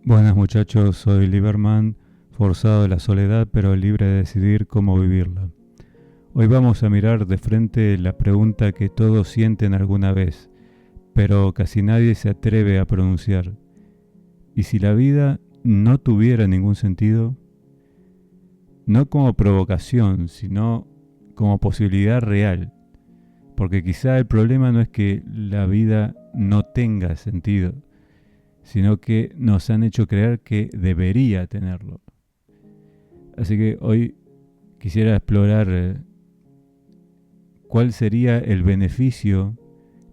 Buenas muchachos, soy Lieberman, forzado de la soledad pero libre de decidir cómo vivirla. Hoy vamos a mirar de frente la pregunta que todos sienten alguna vez, pero casi nadie se atreve a pronunciar. ¿Y si la vida no tuviera ningún sentido? No como provocación, sino como posibilidad real. Porque quizá el problema no es que la vida no tenga sentido, sino que nos han hecho creer que debería tenerlo. Así que hoy quisiera explorar cuál sería el beneficio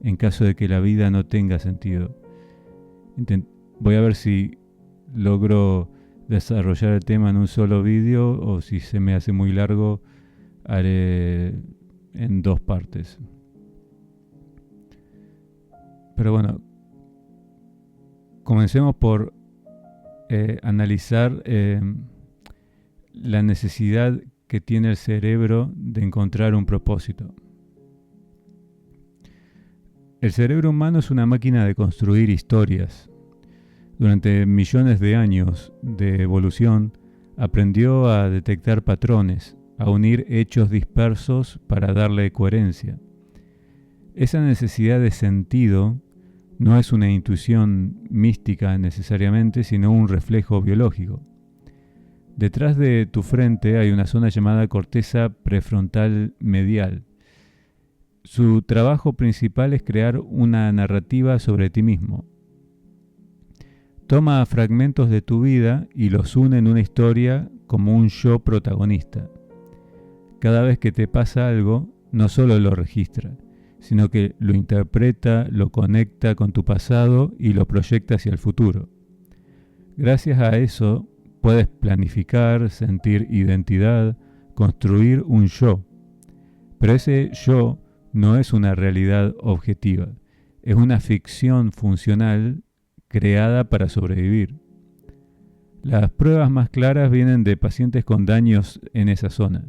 en caso de que la vida no tenga sentido. Voy a ver si logro desarrollar el tema en un solo vídeo o si se me hace muy largo, haré en dos partes. Pero bueno, comencemos por analizar la necesidad que tiene el cerebro de encontrar un propósito. El cerebro humano es una máquina de construir historias. Durante millones de años de evolución, aprendió a detectar patrones, a unir hechos dispersos para darle coherencia. Esa necesidad de sentido no es una intuición mística necesariamente, sino un reflejo biológico. Detrás de tu frente hay una zona llamada corteza prefrontal medial. Su trabajo principal es crear una narrativa sobre ti mismo. Toma fragmentos de tu vida y los une en una historia como un yo protagonista. Cada vez que te pasa algo, no solo lo registra, sino que lo interpreta, lo conecta con tu pasado y lo proyecta hacia el futuro. Gracias a eso, puedes planificar, sentir identidad, construir un yo. Pero ese yo no es una realidad objetiva, es una ficción funcional creada para sobrevivir. Las pruebas más claras vienen de pacientes con daños en esa zona.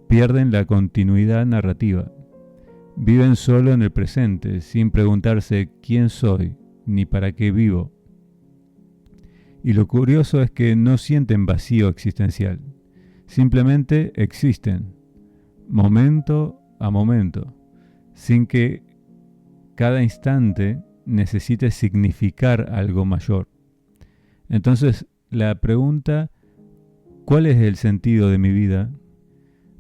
Pierden la continuidad narrativa. Viven solo en el presente, sin preguntarse quién soy ni para qué vivo. Y lo curioso es que no sienten vacío existencial. Simplemente existen, momento a momento, sin que cada instante necesite significar algo mayor. Entonces, la pregunta, ¿cuál es el sentido de mi vida?,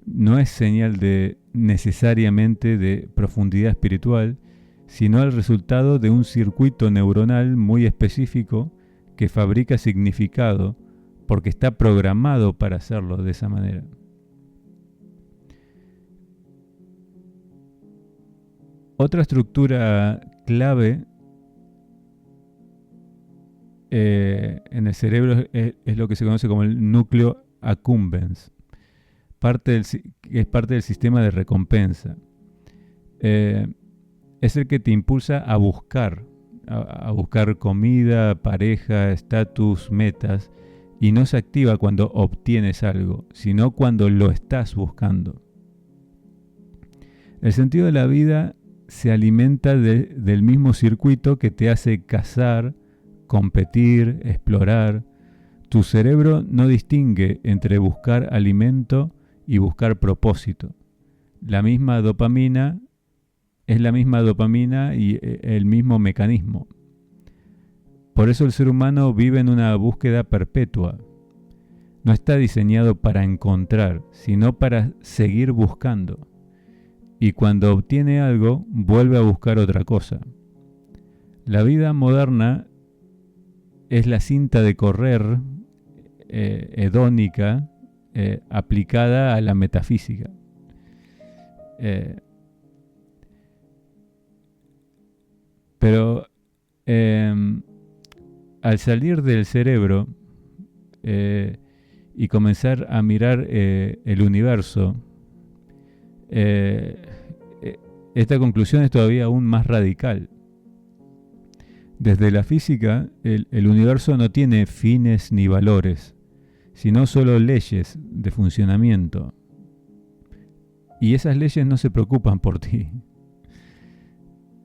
no es señal de necesariamente de profundidad espiritual, sino el resultado de un circuito neuronal muy específico que fabrica significado porque está programado para hacerlo de esa manera. Otra estructura clave en el cerebro es lo que se conoce como el núcleo accumbens, que es parte del sistema de recompensa. Es el que te impulsa a buscar comida, pareja, estatus, metas, y no se activa cuando obtienes algo, sino cuando lo estás buscando. El sentido de la vida se alimenta del mismo circuito que te hace cazar, competir, explorar. Tu cerebro no distingue entre buscar alimento y buscar propósito. La misma dopamina es la misma dopamina y el mismo mecanismo. Por eso el ser humano vive en una búsqueda perpetua. No está diseñado para encontrar, sino para seguir buscando. Y cuando obtiene algo, vuelve a buscar otra cosa. La vida moderna es la cinta de correr hedónica aplicada a la metafísica. Pero al salir del cerebro y comenzar a mirar el universo, esta conclusión es todavía aún más radical. Desde la física, el universo no tiene fines ni valores, sino solo leyes de funcionamiento. Y esas leyes no se preocupan por ti.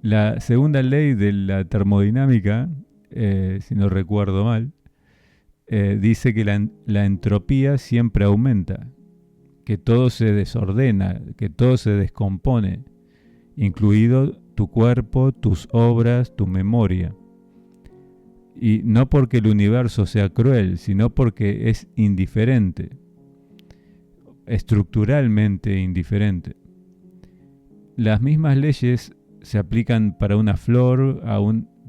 La segunda ley de la termodinámica, si no recuerdo mal, dice que la entropía siempre aumenta, que todo se desordena, que todo se descompone, incluido tu cuerpo, tus obras, tu memoria. Y no porque el universo sea cruel, sino porque es indiferente, estructuralmente indiferente. Las mismas leyes se aplican para una flor,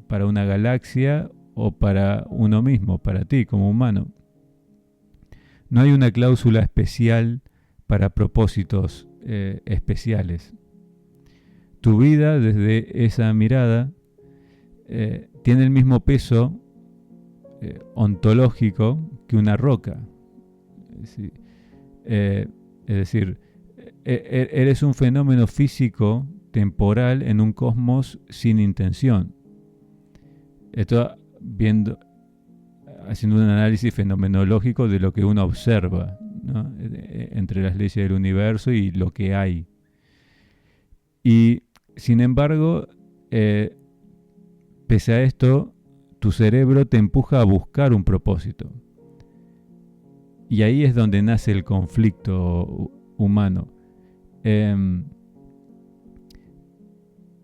para una galaxia o para uno mismo, para ti como humano. No hay una cláusula especial para propósitos especiales. Tu vida, desde esa mirada, tiene el mismo peso ontológico que una roca. Es decir, eres un fenómeno físico temporal en un cosmos sin intención. Esto haciendo un análisis fenomenológico de lo que uno observa, ¿no? Entre las leyes del universo y lo que hay. Y sin embargo, pese a esto, tu cerebro te empuja a buscar un propósito. Y ahí es donde nace el conflicto humano.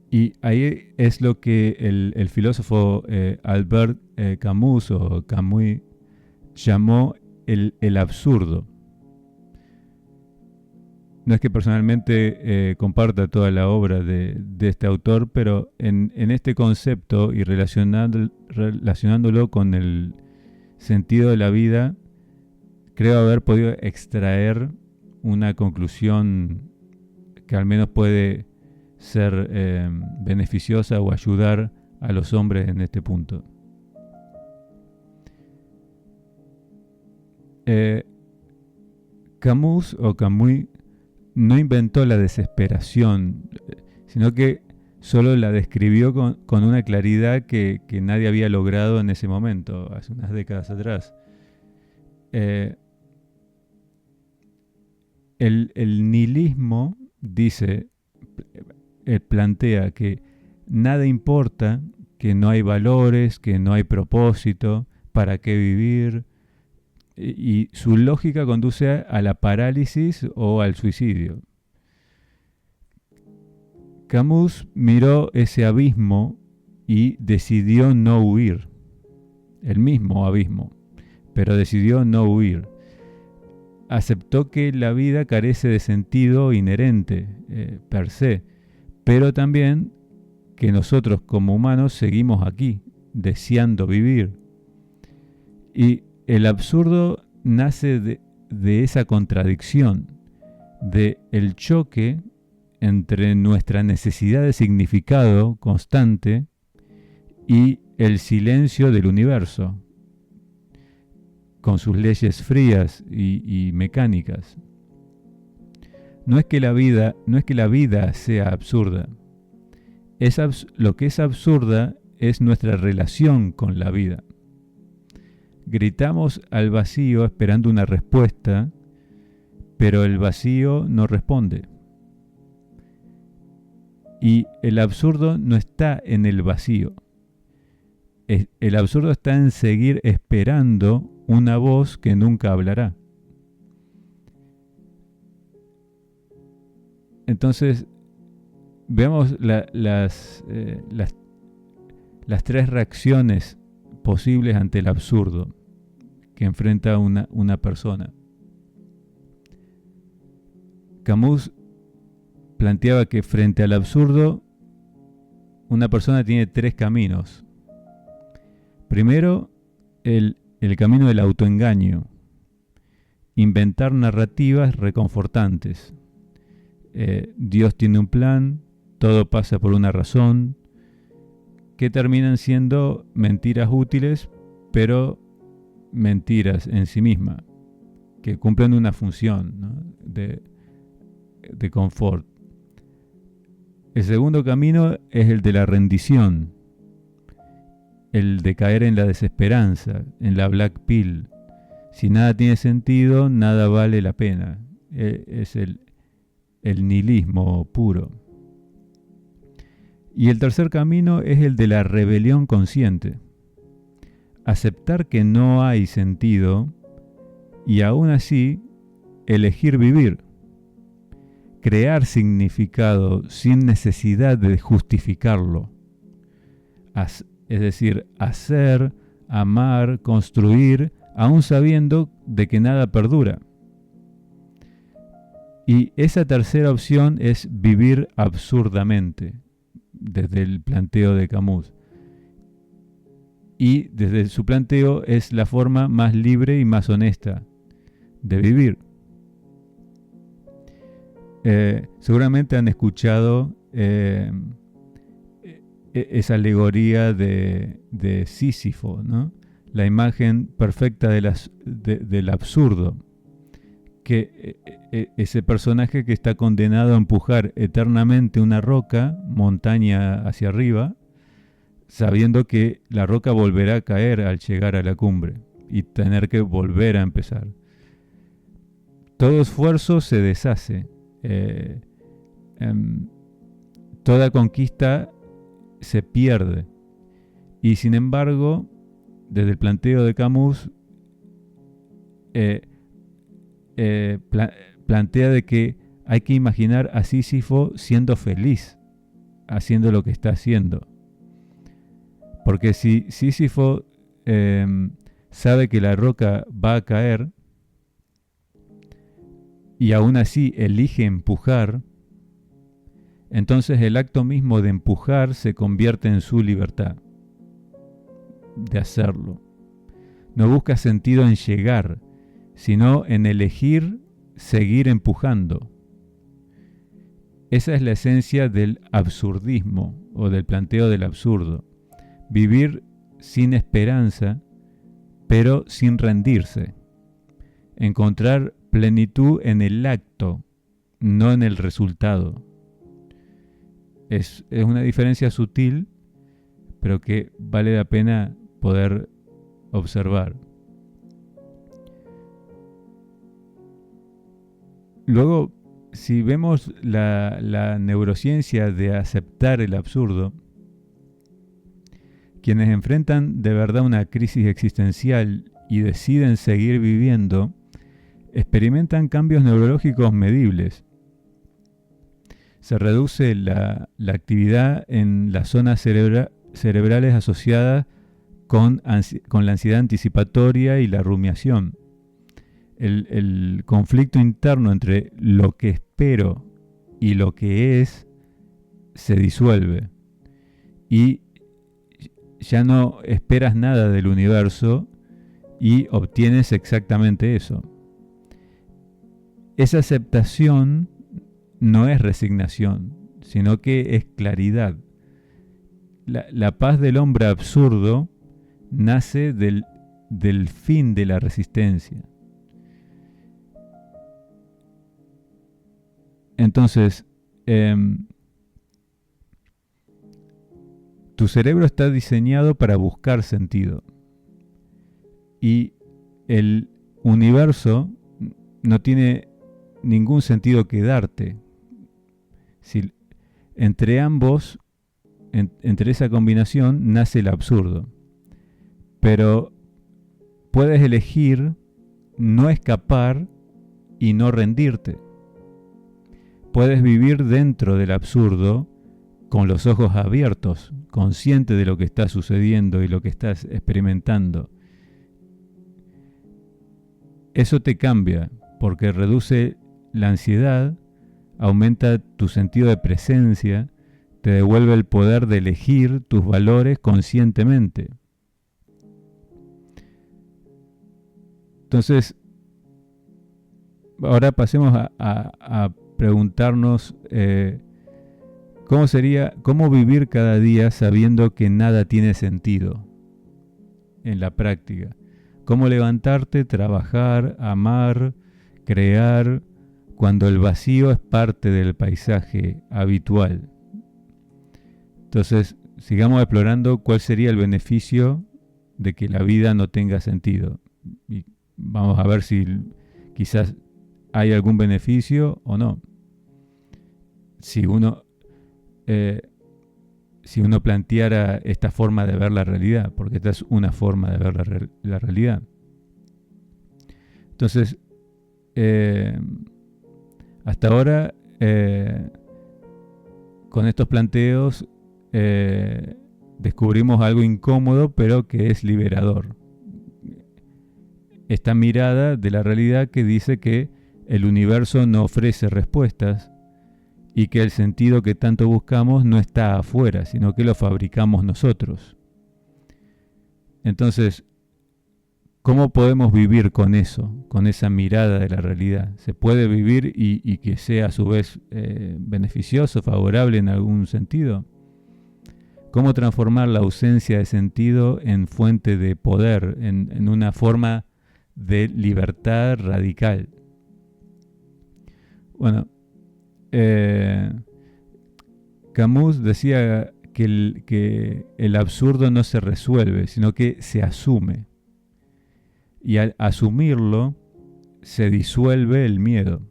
Y ahí es lo que el filósofo Albert Camus o Camus llamó el absurdo. No es que personalmente comparta toda la obra de este autor, pero en este concepto y relacionándolo con el sentido de la vida, creo haber podido extraer una conclusión que al menos puede ser beneficiosa o ayudar a los hombres en este punto. Camus no inventó la desesperación, sino que solo la describió con una claridad que nadie había logrado en ese momento, hace unas décadas atrás. El nihilismo plantea que nada importa, que no hay valores, que no hay propósito, para qué vivir, y su lógica conduce a la parálisis o al suicidio. Camus miró ese abismo y decidió no huir, el mismo abismo, pero decidió no huir. Aceptó que la vida carece de sentido inherente, per se, pero también que nosotros como humanos seguimos aquí, deseando vivir. Y el absurdo nace de esa contradicción, de el choque entre nuestra necesidad de significado constante y el silencio del universo, con sus leyes frías y mecánicas. No es que la vida sea absurda. Lo que es absurda es nuestra relación con la vida. Gritamos al vacío esperando una respuesta, pero el vacío no responde. Y el absurdo no está en el vacío. El absurdo está en seguir esperando una voz que nunca hablará. Entonces, veamos las tres reacciones posibles ante el absurdo que enfrenta una persona. Camus planteaba que frente al absurdo, una persona tiene tres caminos. Primero, el camino del autoengaño. Inventar narrativas reconfortantes. Dios tiene un plan, todo pasa por una razón, que terminan siendo mentiras útiles, pero mentiras en sí mismas, que cumplen una función, ¿no? de confort. El segundo camino es el de la rendición, el de caer en la desesperanza, en la black pill. Si nada tiene sentido, nada vale la pena. Es el nihilismo puro. Y el tercer camino es el de la rebelión consciente. aceptar que no hay sentido y aún así elegir vivir. Crear significado sin necesidad de justificarlo. Es decir, hacer, amar, construir, aún sabiendo de que nada perdura. Y esa tercera opción es vivir absurdamente, desde el planteo de Camus. Y desde su planteo es la forma más libre y más honesta de vivir. Seguramente han escuchado esa alegoría de Sísifo, ¿no? La imagen perfecta del absurdo, que ese personaje que está condenado a empujar eternamente una roca, montaña hacia arriba, sabiendo que la roca volverá a caer al llegar a la cumbre y tener que volver a empezar. Todo esfuerzo se deshace. Toda conquista se pierde. Y sin embargo, desde el planteo de Camus, plantea de que hay que imaginar a Sísifo siendo feliz, haciendo lo que está haciendo. Porque si Sísifo sabe que la roca va a caer y aún así elige empujar, entonces el acto mismo de empujar se convierte en su libertad de hacerlo. No busca sentido en llegar, sino en elegir seguir empujando. Esa es la esencia del absurdismo o del planteo del absurdo. Vivir sin esperanza, pero sin rendirse. Encontrar plenitud en el acto, no en el resultado. Es una diferencia sutil, pero que vale la pena poder observar. Luego, si vemos la neurociencia de aceptar el absurdo, quienes enfrentan de verdad una crisis existencial y deciden seguir viviendo, experimentan cambios neurológicos medibles. Se reduce la actividad en las zonas cerebrales asociadas con la ansiedad anticipatoria y la rumiación. El conflicto interno entre lo que espero y lo que es se disuelve y ya no esperas nada del universo y obtienes exactamente eso. Esa aceptación no es resignación, sino que es claridad. La paz del hombre absurdo nace del fin de la resistencia. Entonces, tu cerebro está diseñado para buscar sentido. Y el universo no tiene ningún sentido que darte. Si entre ambos, entre esa combinación, nace el absurdo. Pero puedes elegir no escapar y no rendirte. Puedes vivir dentro del absurdo con los ojos abiertos, consciente de lo que está sucediendo y lo que estás experimentando. Eso te cambia porque reduce la ansiedad, aumenta tu sentido de presencia, te devuelve el poder de elegir tus valores conscientemente. Entonces, ahora pasemos a preguntarnos cómo vivir cada día sabiendo que nada tiene sentido en la práctica. Cómo levantarte, trabajar, amar, crear, cuando el vacío es parte del paisaje habitual. Entonces, sigamos explorando cuál sería el beneficio de que la vida no tenga sentido. Y vamos a ver si quizás hay algún beneficio o no. Si si uno planteara esta forma de ver la realidad, porque esta es una forma de ver la realidad. Entonces, hasta ahora, con estos planteos, descubrimos algo incómodo, pero que es liberador. Esta mirada de la realidad que dice que el universo no ofrece respuestas y que el sentido que tanto buscamos no está afuera, sino que lo fabricamos nosotros. Entonces, ¿cómo podemos vivir con eso, con esa mirada de la realidad? ¿Se puede vivir y que sea a su vez beneficioso, favorable en algún sentido? ¿Cómo transformar la ausencia de sentido en fuente de poder, en una forma de libertad radical? Bueno, Camus decía que el absurdo no se resuelve, sino que se asume. Y al asumirlo, se disuelve el miedo.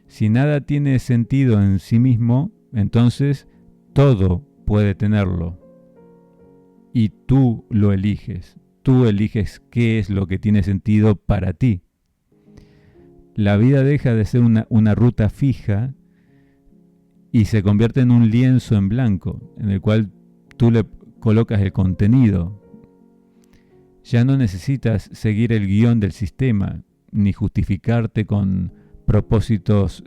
Si nada tiene sentido en sí mismo, entonces todo puede tenerlo. Y tú lo eliges. Tú eliges qué es lo que tiene sentido para ti. La vida deja de ser una ruta fija y se convierte en un lienzo en blanco, en el cual tú le colocas el contenido. Ya no necesitas seguir el guión del sistema, ni justificarte con propósitos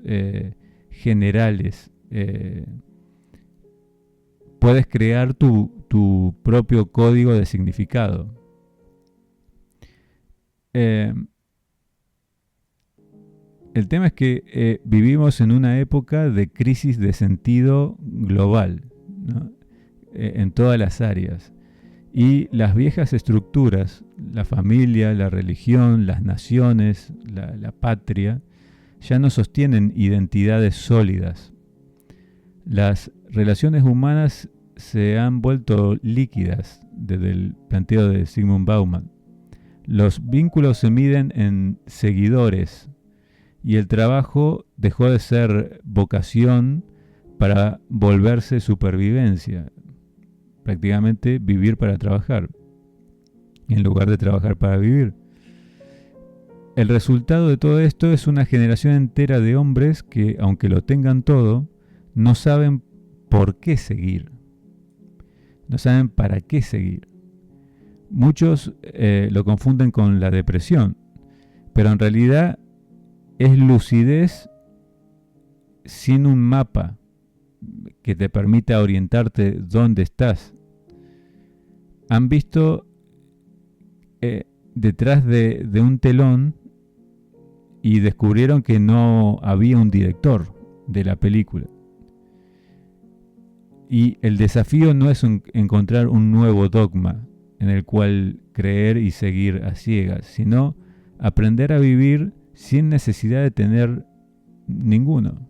generales. Puedes crear tu propio código de significado. El tema es que vivimos en una época de crisis de sentido global, ¿no? En todas las áreas. Y las viejas estructuras, la familia, la religión, las naciones, la patria, ya no sostienen identidades sólidas. Las relaciones humanas se han vuelto líquidas desde el planteo de Zygmunt Bauman. Los vínculos se miden en seguidores y el trabajo dejó de ser vocación para volverse supervivencia. Prácticamente vivir para trabajar, en lugar de trabajar para vivir. El resultado de todo esto es una generación entera de hombres que, aunque lo tengan todo, no saben por qué seguir. No saben para qué seguir. Muchos lo confunden con la depresión, pero en realidad es lucidez sin un mapa que te permita orientarte dónde estás. Han visto detrás de un telón y descubrieron que no había un director de la película. Y el desafío no es encontrar un nuevo dogma en el cual creer y seguir a ciegas, sino aprender a vivir sin necesidad de tener ninguno.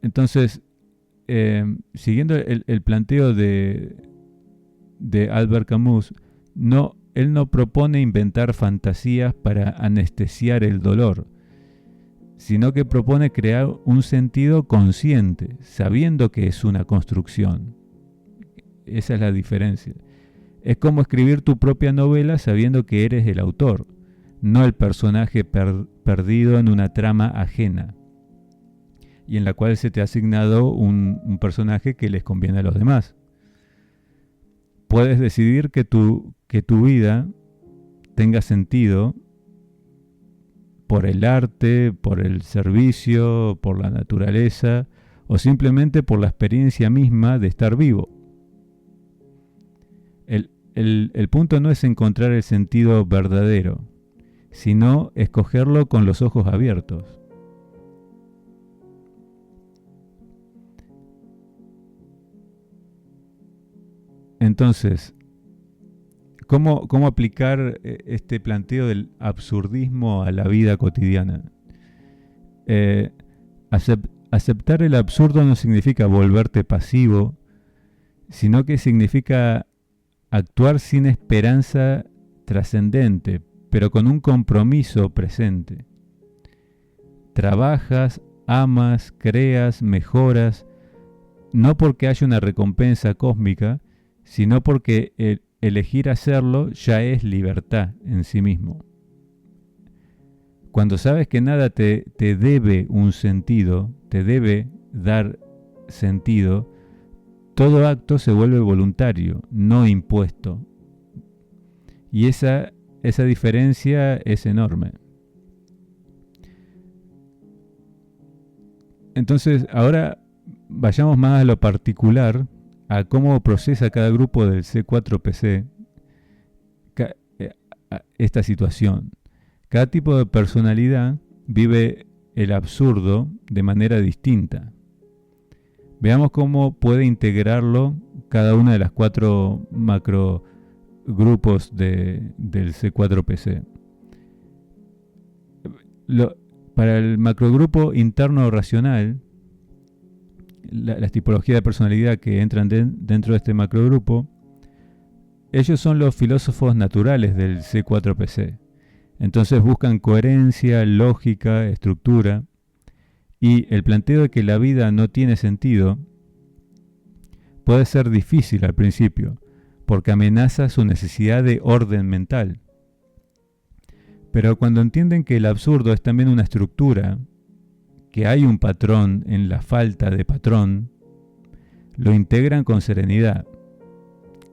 Entonces, siguiendo el planteo de Albert Camus, él no propone inventar fantasías para anestesiar el dolor, sino que propone crear un sentido consciente, sabiendo que es una construcción. Esa es la diferencia. Es como escribir tu propia novela sabiendo que eres el autor, no el personaje perdido en una trama ajena, y en la cual se te ha asignado un personaje que les conviene a los demás. Puedes decidir que tu vida tenga sentido por el arte, por el servicio, por la naturaleza, o simplemente por la experiencia misma de estar vivo. El punto no es encontrar el sentido verdadero, sino escogerlo con los ojos abiertos. Entonces, ¿cómo aplicar este planteo del absurdismo a la vida cotidiana? Aceptar el absurdo no significa volverte pasivo, sino que significa actuar sin esperanza trascendente, pero con un compromiso presente. Trabajas amas, creas, mejoras, no porque haya una recompensa cósmica, sino porque elegir hacerlo ya es libertad en sí mismo. Cuando sabes que nada te debe un sentido, te debe dar sentido, todo acto se vuelve voluntario, no impuesto. Y esa diferencia es enorme. Entonces, ahora vayamos más a lo particular, a cómo procesa cada grupo del C4PC esta situación. Cada tipo de personalidad vive el absurdo de manera distinta. Veamos cómo puede integrarlo cada una de las 4 macrogrupos del C4PC. Para el macrogrupo interno racional, las tipologías de personalidad que entran dentro de este macrogrupo, ellos son los filósofos naturales del C4PC. Entonces buscan coherencia, lógica, estructura, y el planteo de que la vida no tiene sentido puede ser difícil al principio, porque amenaza su necesidad de orden mental. Pero cuando entienden que el absurdo es también una estructura, que hay un patrón en la falta de patrón, lo integran con serenidad.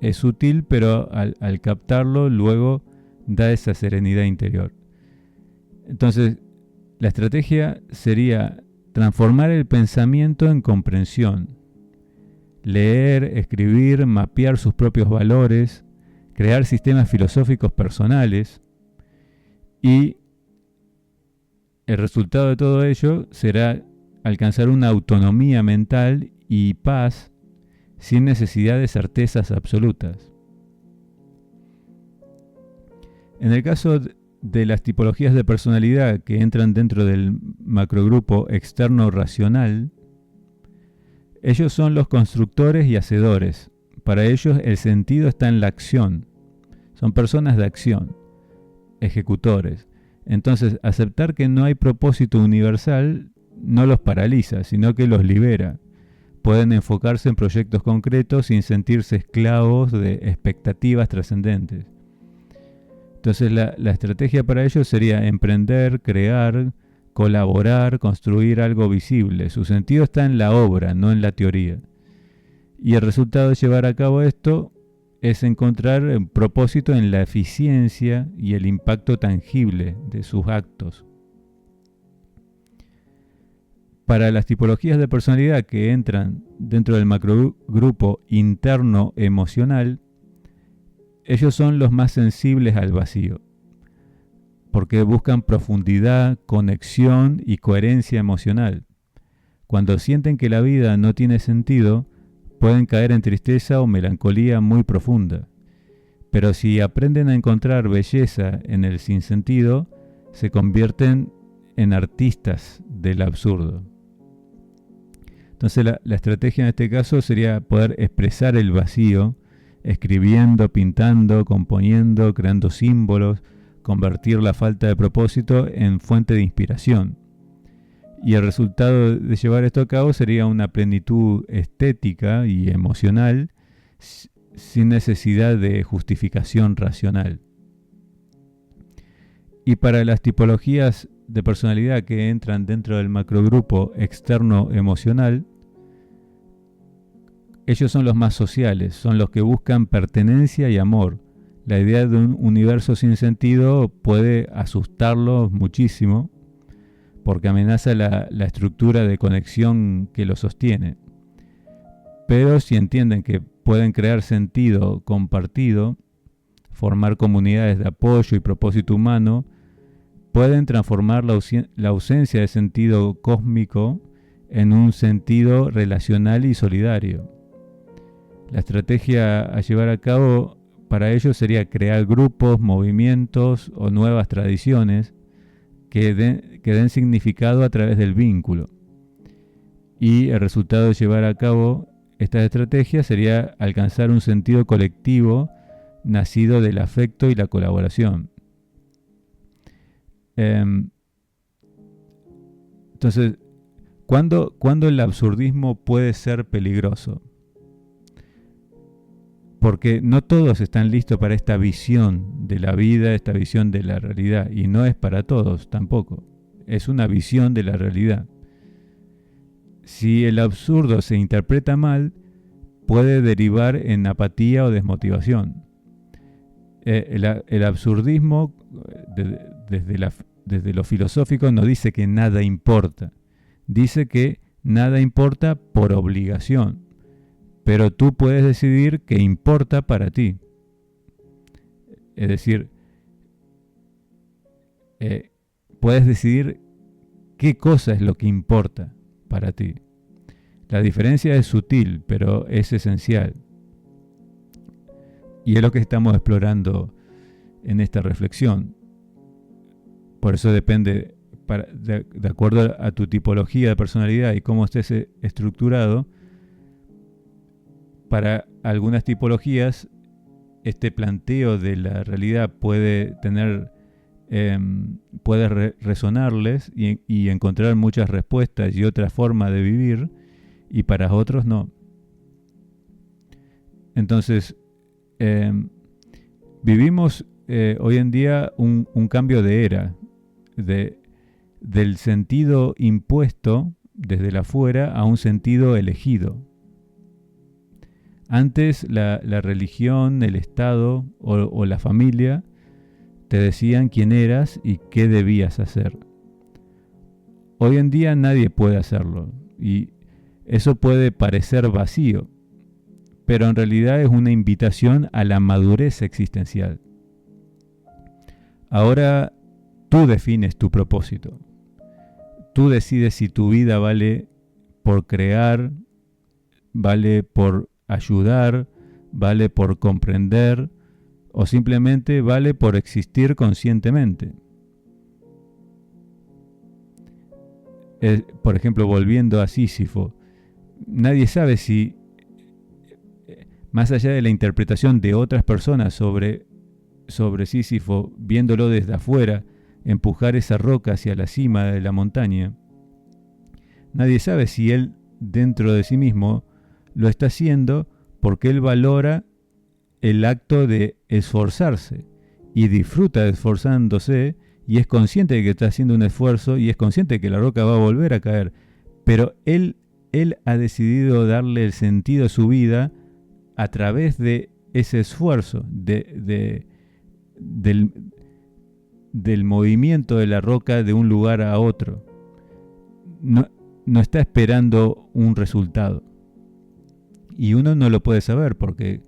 Es sutil, pero al captarlo luego da esa serenidad interior. Entonces, la estrategia sería transformar el pensamiento en comprensión, leer, escribir, mapear sus propios valores, crear sistemas filosóficos personales, y el resultado de todo ello será alcanzar una autonomía mental y paz sin necesidad de certezas absolutas. En el caso de las tipologías de personalidad que entran dentro del macrogrupo externo racional, ellos son los constructores y hacedores. Para ellos el sentido está en la acción. Son personas de acción, ejecutores. Entonces, aceptar que no hay propósito universal no los paraliza, sino que los libera. Pueden enfocarse en proyectos concretos sin sentirse esclavos de expectativas trascendentes. Entonces, la estrategia para ellos sería emprender, crear, colaborar, construir algo visible. Su sentido está en la obra, no en la teoría. Y el resultado de llevar a cabo esto es encontrar un propósito en la eficiencia y el impacto tangible de sus actos. Para las tipologías de personalidad que entran dentro del macrogrupo interno emocional, ellos son los más sensibles al vacío, porque buscan profundidad, conexión y coherencia emocional. Cuando sienten que la vida no tiene sentido, pueden caer en tristeza o melancolía muy profunda. Pero si aprenden a encontrar belleza en el sinsentido, se convierten en artistas del absurdo. Entonces la estrategia en este caso sería poder expresar el vacío, escribiendo, pintando, componiendo, creando símbolos, convertir la falta de propósito en fuente de inspiración. Y el resultado de llevar esto a cabo sería una plenitud estética y emocional sin necesidad de justificación racional. Y para las tipologías de personalidad que entran dentro del macrogrupo externo emocional, ellos son los más sociales, son los que buscan pertenencia y amor. La idea de un universo sin sentido puede asustarlos muchísimo, porque amenaza la estructura de conexión que lo sostiene. Pero si entienden que pueden crear sentido compartido, formar comunidades de apoyo y propósito humano, pueden transformar la ausencia de sentido cósmico en un sentido relacional y solidario. La estrategia a llevar a cabo para ello sería crear grupos, movimientos o nuevas tradiciones que den significado a través del vínculo. Y el resultado de llevar a cabo esta estrategia sería alcanzar un sentido colectivo nacido del afecto y la colaboración. Entonces, ¿Cuándo el absurdismo puede ser peligroso? Porque no todos están listos para esta visión de la vida, esta visión de la realidad, y no es para todos tampoco. Es una visión de la realidad. Si el absurdo se interpreta mal, puede derivar en apatía o desmotivación. El absurdismo, desde lo filosófico, no dice que nada importa. Dice que nada importa por obligación. Pero tú puedes decidir qué importa para ti. Es decir, puedes decidir qué cosa es lo que importa para ti. La diferencia es sutil, pero es esencial. Y es lo que estamos explorando en esta reflexión. Por eso depende, de acuerdo a tu tipología de personalidad y cómo estés estructurado. Para algunas tipologías, este planteo de la realidad puede resonarles y encontrar muchas respuestas y otra forma de vivir, y para otros no. Entonces, vivimos hoy en día un cambio de era, del sentido impuesto desde la afuera a un sentido elegido. Antes la religión, el Estado o la familia te decían quién eras y qué debías hacer. Hoy en día nadie puede hacerlo y eso puede parecer vacío, pero en realidad es una invitación a la madurez existencial. Ahora tú defines tu propósito. Tú decides si tu vida vale por crear, vale por ayudar, vale por comprender o simplemente vale por existir conscientemente. Por ejemplo, volviendo a Sísifo, nadie sabe si, más allá de la interpretación de otras personas sobre Sísifo, viéndolo desde afuera, empujar esa roca hacia la cima de la montaña, nadie sabe si él dentro de sí mismo lo está haciendo porque él valora el acto de esforzarse y disfruta esforzándose y es consciente de que está haciendo un esfuerzo y es consciente de que la roca va a volver a caer. Pero él ha decidido darle el sentido a su vida a través de ese esfuerzo, del movimiento de la roca de un lugar a otro. No está esperando un resultado. Y uno no lo puede saber porque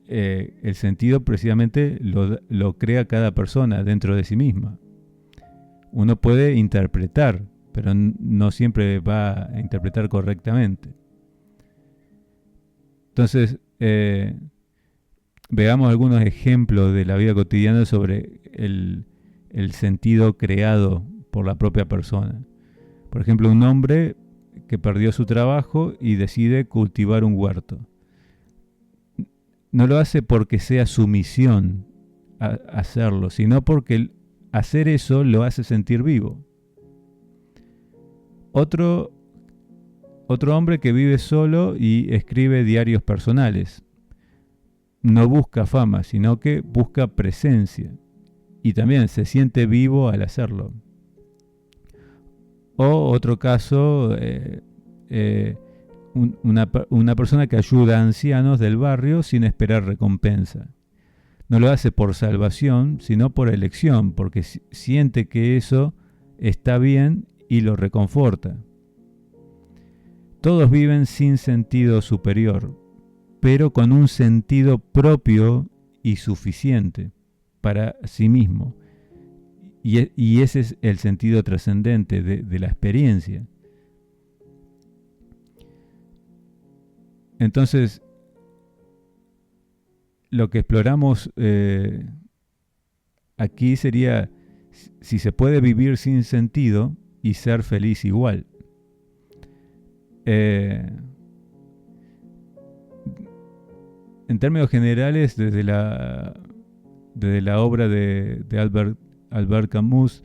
el sentido precisamente lo crea cada persona dentro de sí misma. Uno puede interpretar, pero no siempre va a interpretar correctamente. Entonces, veamos algunos ejemplos de la vida cotidiana sobre el sentido creado por la propia persona. Por ejemplo, un hombre que perdió su trabajo y decide cultivar un huerto. No lo hace porque sea su misión hacerlo, sino porque hacer eso lo hace sentir vivo. Otro hombre que vive solo y escribe diarios personales. No busca fama, sino que busca presencia. Y también se siente vivo al hacerlo. O otro caso, una persona que ayuda a ancianos del barrio sin esperar recompensa. No lo hace por salvación, sino por elección, porque siente que eso está bien y lo reconforta. Todos viven sin sentido superior, pero con un sentido propio y suficiente para sí mismo. Y ese es el sentido trascendente de la experiencia. Entonces, lo que exploramos aquí sería si se puede vivir sin sentido y ser feliz igual. En términos generales, desde la obra de Albert Camus,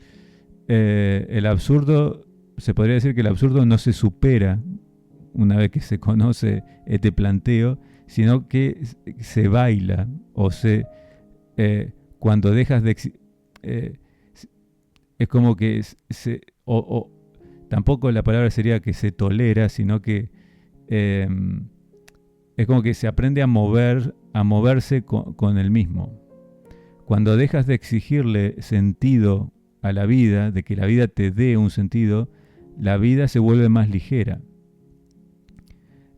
el absurdo se podría decir que el absurdo no se supera una vez que se conoce este planteo, sino que se baila o cuando dejas de... es como que tampoco la palabra sería que se tolera, sino que es como que se aprende a moverse con el mismo. Cuando dejas de exigirle sentido a la vida, de que la vida te dé un sentido, la vida se vuelve más ligera.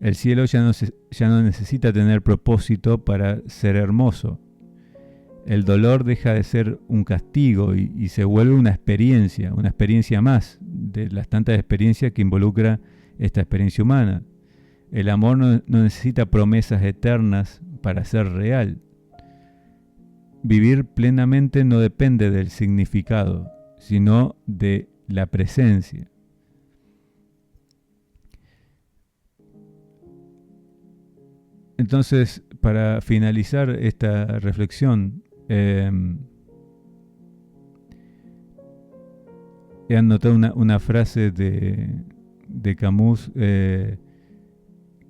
El cielo ya no necesita tener propósito para ser hermoso. El dolor deja de ser un castigo y se vuelve una experiencia más de las tantas experiencias que involucra esta experiencia humana. El amor no necesita promesas eternas para ser real. Vivir plenamente no depende del significado, sino de la presencia. Entonces, para finalizar esta reflexión, he anotado una frase de Camus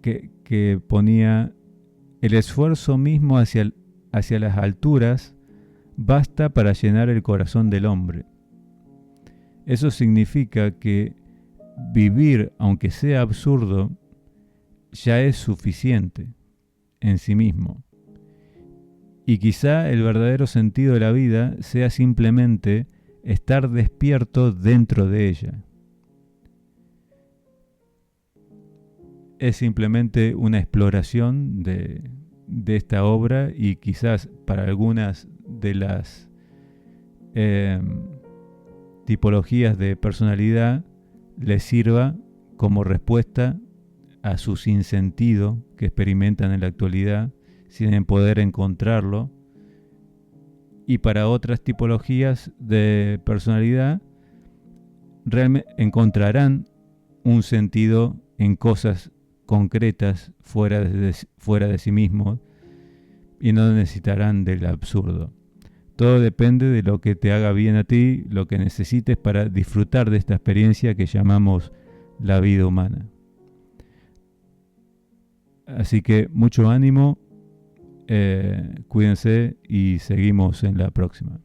que ponía: el esfuerzo mismo hacia las alturas basta para llenar el corazón del hombre. Eso significa que vivir, aunque sea absurdo, ya es suficiente en sí mismo. Y quizá el verdadero sentido de la vida sea simplemente estar despierto dentro de ella. Es simplemente una exploración de esta obra, y quizás para algunas de las tipologías de personalidad les sirva como respuesta a su sinsentido que experimentan en la actualidad sin poder encontrarlo, y para otras tipologías de personalidad realmente encontrarán un sentido en cosas concretas fuera de sí mismos y no necesitarán del absurdo. Todo depende de lo que te haga bien a ti, lo que necesites para disfrutar de esta experiencia que llamamos la vida humana. Así que mucho ánimo, cuídense y seguimos en la próxima.